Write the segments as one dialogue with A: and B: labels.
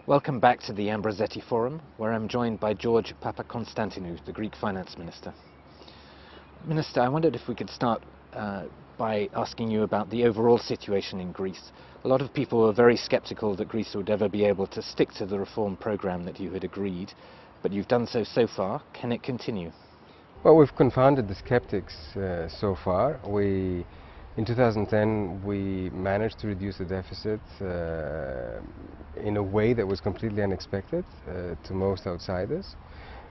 A: Welcome back to the Ambrosetti Forum, where I'm joined by George Papa-Konstantinou, the Greek Finance Minister. Minister, I wondered if we could start by asking you about the overall situation in Greece. A lot of people were very sceptical that Greece would ever be able to stick to the reform programme that you had agreed, but you've done so far. Can it continue?
B: Well, we've confounded the skeptics so far. In 2010, we managed to reduce the deficit in a way that was completely unexpected to most outsiders.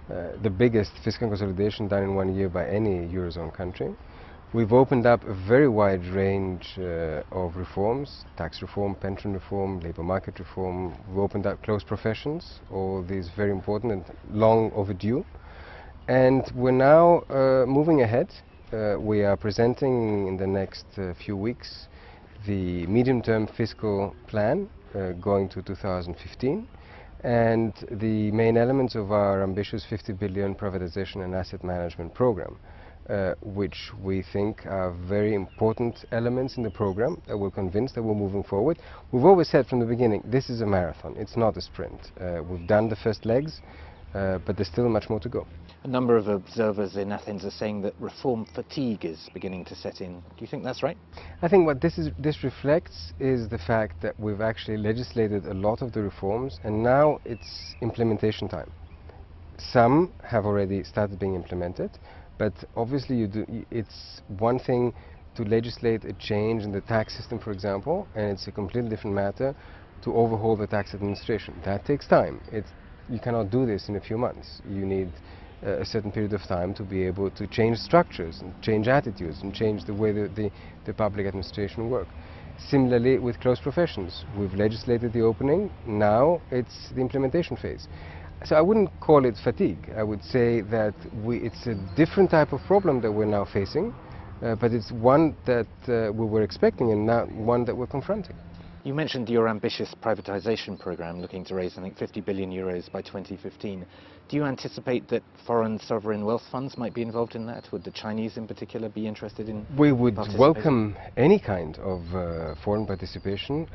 B: The biggest fiscal consolidation done in 1 year by any Eurozone country. We've opened up a very wide range of reforms: tax reform, pension reform, labour market reform. We've opened up closed professions, all these very important and long overdue. And we're now moving ahead. We are presenting in the next few weeks the medium-term fiscal plan going to 2015 and the main elements of our ambitious 50 billion privatization and asset management program, which we think are very important elements in the program that we're convinced that we're moving forward. We've always said from the beginning, this is a marathon, it's not a sprint. We've done the first legs, but there's still much more to go.
A: A number of observers in Athens are saying that reform fatigue is beginning to set in. Do you think that's right?
B: I think what this reflects is the fact that we've actually legislated a lot of the reforms, and now it's implementation time. Some have already started being implemented, but obviously it's one thing to legislate a change in the tax system, for example, and it's a completely different matter to overhaul the tax administration. That takes time. You cannot do this in a few months. You need a certain period of time to be able to change structures and change attitudes and change the way the public administration work. Similarly with closed professions, we've legislated the opening, now it's the implementation phase. So I wouldn't call it fatigue. I would say that it's a different type of problem that we're now facing, but it's one that we were expecting and now one that we're confronting.
A: You mentioned your ambitious privatization program, looking to raise, I think, 50 billion euros by 2015. Do you anticipate that foreign sovereign wealth funds might be involved in that? Would the Chinese in particular be interested in
B: We would welcome any kind of foreign participation.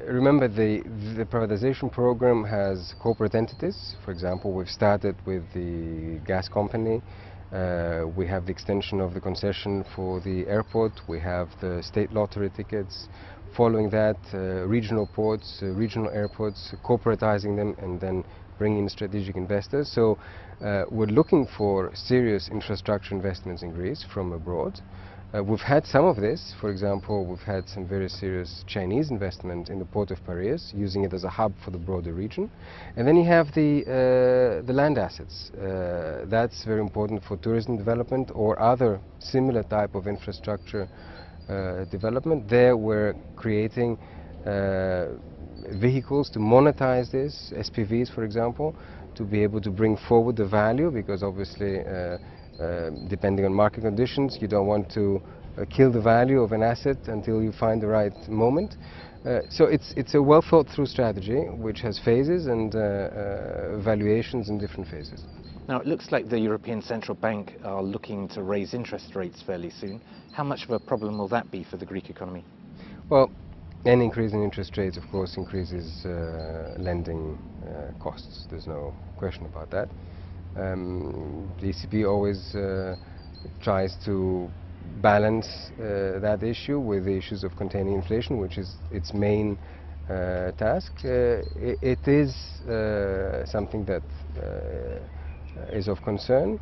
B: Remember, the privatization program has corporate entities. For example, we've started with the gas company. We have the extension of the concession for the airport. We have the state lottery tickets. Following that, regional ports, regional airports, corporatizing them and then bringing in strategic investors. So we're looking for serious infrastructure investments in Greece from abroad. We've had some of this. For example, we've had some very serious Chinese investment in the port of Piraeus, using it as a hub for the broader region. And then you have the land assets. That's very important for tourism development or other similar type of infrastructure development. There we're creating vehicles to monetize this, SPVs for example, to be able to bring forward the value, because obviously depending on market conditions you don't want to kill the value of an asset until you find the right moment. So it's a well thought through strategy which has phases and valuations in different phases.
A: Now, it looks like the European Central Bank are looking to raise interest rates fairly soon. How much of a problem will that be for the Greek economy?
B: Well, any increase in interest rates, of course, increases lending costs. There's no question about that. The ECB always tries to balance that issue with the issues of containing inflation, which is its main task. It is something that is of concern.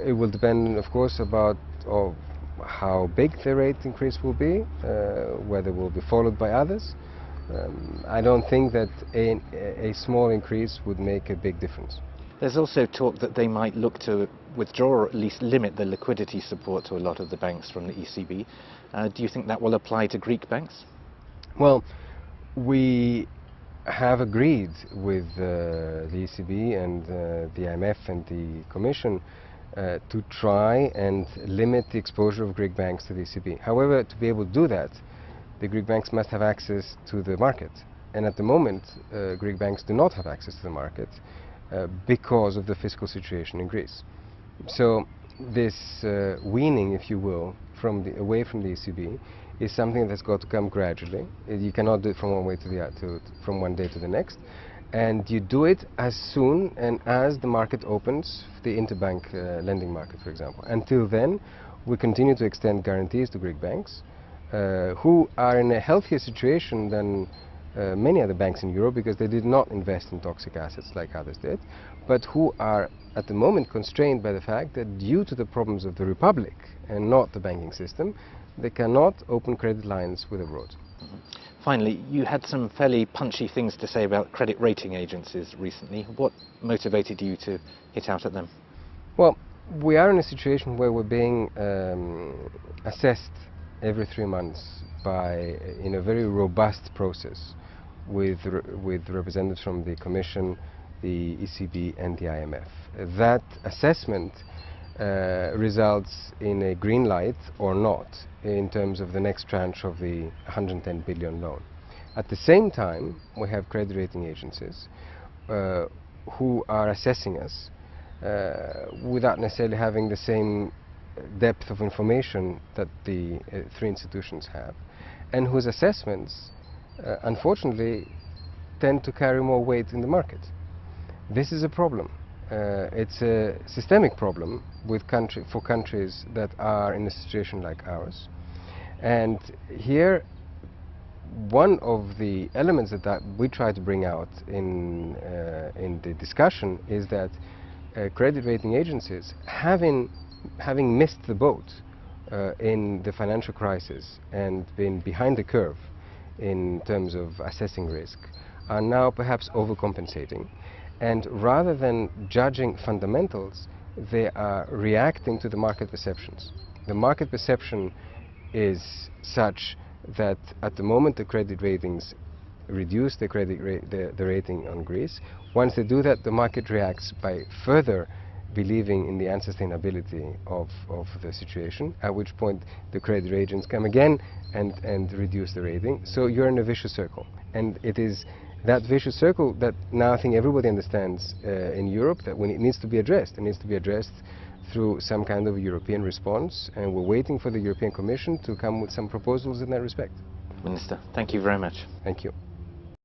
B: It will depend, of course, about how big the rate increase will be, whether it will be followed by others. I don't think that a small increase would make a big difference.
A: There's also talk that they might look to withdraw or at least limit the liquidity support to a lot of the banks from the ECB. Do you think that will apply to Greek banks?
B: Well, we have agreed with the ECB and the IMF and the Commission to try and limit the exposure of Greek banks to the ECB. However, to be able to do that, the Greek banks must have access to the market. And at the moment, Greek banks do not have access to the market because of the fiscal situation in Greece. So this weaning, if you will, away from the ECB is something that's got to come gradually. You cannot do it from from one day to the next. And you do it as soon and as the market opens, the interbank lending market, for example. Until then, we continue to extend guarantees to Greek banks, who are in a healthier situation than many other banks in Europe, because they did not invest in toxic assets like others did, but who are at the moment constrained by the fact that due to the problems of the Republic and not the banking system, they cannot open credit lines with abroad.
A: Finally, you had some fairly punchy things to say about credit rating agencies recently. What motivated you to hit out at them?
B: Well, we are in a situation where we're being assessed every 3 months in a very robust process with representatives from the Commission, the ECB and the IMF. That assessment results in a green light or not in terms of the next tranche of the 110 billion loan. At the same time, we have credit rating agencies who are assessing us without necessarily having the same depth of information that the 3 institutions have, and whose assessments unfortunately tend to carry more weight in the market. This is a problem. It's a systemic problem for countries that are in a situation like ours. And here, one of the elements that we try to bring out in the discussion is that credit rating agencies, having missed the boat in the financial crisis and been behind the curve in terms of assessing risk, are now perhaps overcompensating. And rather than judging fundamentals, they are reacting to the market perceptions. The market perception is such that at the moment the credit ratings reduce the rating on Greece. Once they do that, the market reacts by further believing in the unsustainability of the situation, at which point the credit agents come again and reduce the rating. So you're in a vicious circle. And it is that vicious circle that now I think everybody understands in Europe, that when it needs to be addressed, it needs to be addressed through some kind of European response, and we're waiting for the European Commission to come with some proposals in that respect.
A: Minister, thank you very much.
B: Thank you.